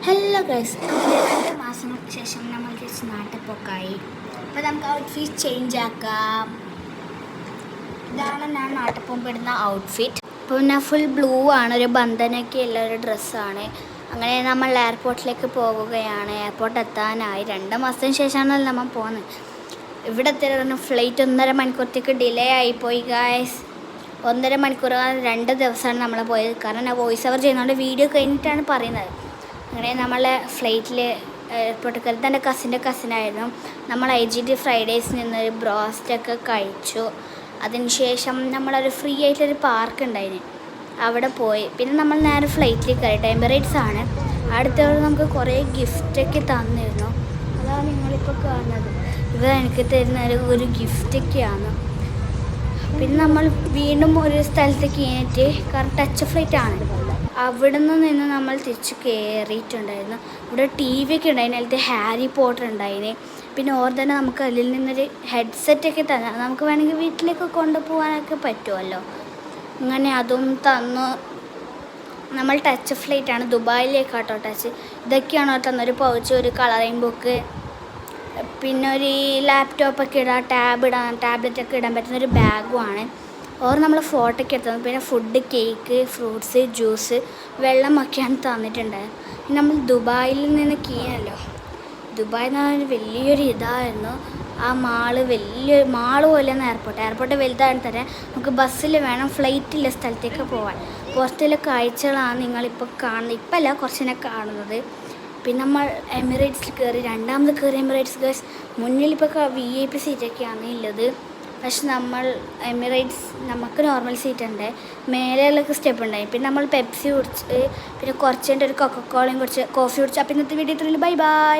Hello guys, 2 മാസങ്ങൾക്ക് ശേഷം നമ്മൾ ജസ്റ്റ് നാട്ടിൽപ്പോക്കായി. അപ്പോൾ നമുക്ക് ഔട്ട്ഫിറ്റ് ചേഞ്ച് ആക്കാം. ഇതാണ് ഞാൻ നാട്ടിൽ പോകുമ്പോൾ ഇടുന്ന ഔട്ട്ഫിറ്റ്. അപ്പോൾ ഞാൻ ഫുൾ ബ്ലൂ ആണ്, ഒരു ബന്ധനൊക്കെ ഉള്ള ഒരു ഡ്രസ്സാണ്. അങ്ങനെ നമ്മൾ എയർപോർട്ടിലേക്ക് പോകുകയാണ്. എയർപോർട്ട് എത്താനായി 2 മാസത്തിന് ശേഷമാണല്ലോ നമ്മൾ പോകുന്നത്. ഇവിടെ എത്തിയ ഫ്ലൈറ്റ് 1.5 മണിക്കൂറത്തേക്ക് ഡിലേ ആയിപ്പോയി ഗൈസ്. 1.5 മണിക്കൂർ 2 ദിവസമാണ് നമ്മൾ പോയത്. കാരണം ഞാൻ വോയിസ് ഓവർ ചെയ്യുന്നതുകൊണ്ട് വീഡിയോ കഴിഞ്ഞിട്ടാണ് പറയുന്നത്. അങ്ങനെ നമ്മളെ ഫ്ലൈറ്റിൽ എയർപോർട്ടിൽ കയറി. എൻ്റെ കസിൻ്റെ കസിനായിരുന്നു. നമ്മൾ IGT ഫ്രൈഡേസിൽ നിന്നൊരു ബ്രോസ്റ്റൊക്കെ കഴിച്ചു. അതിനുശേഷം നമ്മളൊരു ഫ്രീ ആയിട്ടൊരു പാർക്ക് ഉണ്ടായിരുന്നു, അവിടെ പോയി. പിന്നെ നമ്മൾ നേരെ ഫ്ലൈറ്റിൽ കയറിയിട്ട് എമിറേറ്റ്സ് ആണ്. അടുത്തവർ നമുക്ക് കുറേ ഗിഫ്റ്റൊക്കെ തന്നിരുന്നു. അതാണ് നിങ്ങളിപ്പോൾ കാണുന്നത്. ഇവർ എനിക്ക് തരുന്ന ഒരു ഗിഫ്റ്റൊക്കെയാണ്. പിന്നെ നമ്മൾ വീണ്ടും ഒരു സ്ഥലത്തേക്ക് കഴിഞ്ഞിട്ട്, കാരണം ടച്ച് ഫ്ലൈറ്റ് ആണ്, അവിടെ നിന്ന് നമ്മൾ തിരിച്ച് കയറിയിട്ടുണ്ടായിരുന്നു. ഇവിടെ TV ഒക്കെ ഉണ്ടായിരുന്നു, അതിലത്തെ ഹാരി പോട്ടർ ഉണ്ടായിന്. പിന്നെ ഓർ തന്നെ നമുക്ക് അതിൽ നിന്നൊരു ഹെഡ്സെറ്റൊക്കെ തന്നെ നമുക്ക് വേണമെങ്കിൽ വീട്ടിലേക്ക് കൊണ്ടുപോകാനൊക്കെ പറ്റുമല്ലോ. അങ്ങനെ അതും തന്നു. നമ്മൾ ടച്ച് ഫ്ലൈറ്റാണ്, ദുബായിലേക്കാട്ടോ ടച്ച്. ഇതൊക്കെയാണോ തന്നൊരു പൗച്ച്, ഒരു കളറിംഗ് ബുക്ക്, പിന്നെ ഒരു ലാപ്ടോപ്പൊക്കെ ഇടാൻ, ടാബ്ലറ്റൊക്കെ ഇടാൻ പറ്റുന്നൊരു ബാഗുമാണ്. ഓർ നമ്മൾ ഫോട്ടോയൊക്കെ എടുത്തത്. പിന്നെ ഫുഡ്, കേക്ക്, ഫ്രൂട്ട്സ്, ജ്യൂസ്, വെള്ളമൊക്കെയാണ് തന്നിട്ടുണ്ടായത്. പിന്നെ നമ്മൾ ദുബായിൽ നിന്ന് കീഴല്ലോ. ദുബായ് എന്ന് പറഞ്ഞാൽ വലിയൊരു ഇതായിരുന്നു. ആ വലിയൊരു മാള് പോലെയാണ് എയർപോർട്ട് വലുതായിട്ട് തന്നെ നമുക്ക് ബസ്സിൽ വേണം ഫ്ലൈറ്റുള്ള സ്ഥലത്തേക്ക് പോകാൻ. പുറത്തുള്ള കാഴ്ചകളാണ് നിങ്ങളിപ്പോൾ കാണുന്നത്. ഇപ്പം അല്ല, കുറച്ചിനെ കാണുന്നത്. പിന്നെ നമ്മൾ എമിറേറ്റ്സിൽ കയറി, രണ്ടാമത് കയറി എമിറേറ്റ്സ് ഗേഴ്സ്. മുന്നിലിപ്പോൾ VIP സീറ്റൊക്കെയാണ് ഉള്ളത്. പക്ഷെ നമ്മൾ എമിറേറ്റ്സ് നമുക്ക് നോർമൽ സീറ്റ് ഉണ്ട്, മേലെയുള്ളൊക്കെ സ്റ്റെപ്പ് ഉണ്ടായി. പിന്നെ നമ്മൾ പെപ്സി കുടിച്ച്, പിന്നെ കുറച്ച് കഴിഞ്ഞിട്ട് ഒരു കൊക്കക്കോളയും കുടിച്ച്, കോഫി കുടിച്ച്. അപ്പോൾ ഇന്നത്തെ വീഡിയോ ഇത്രയുള്ളൂ. Bye by.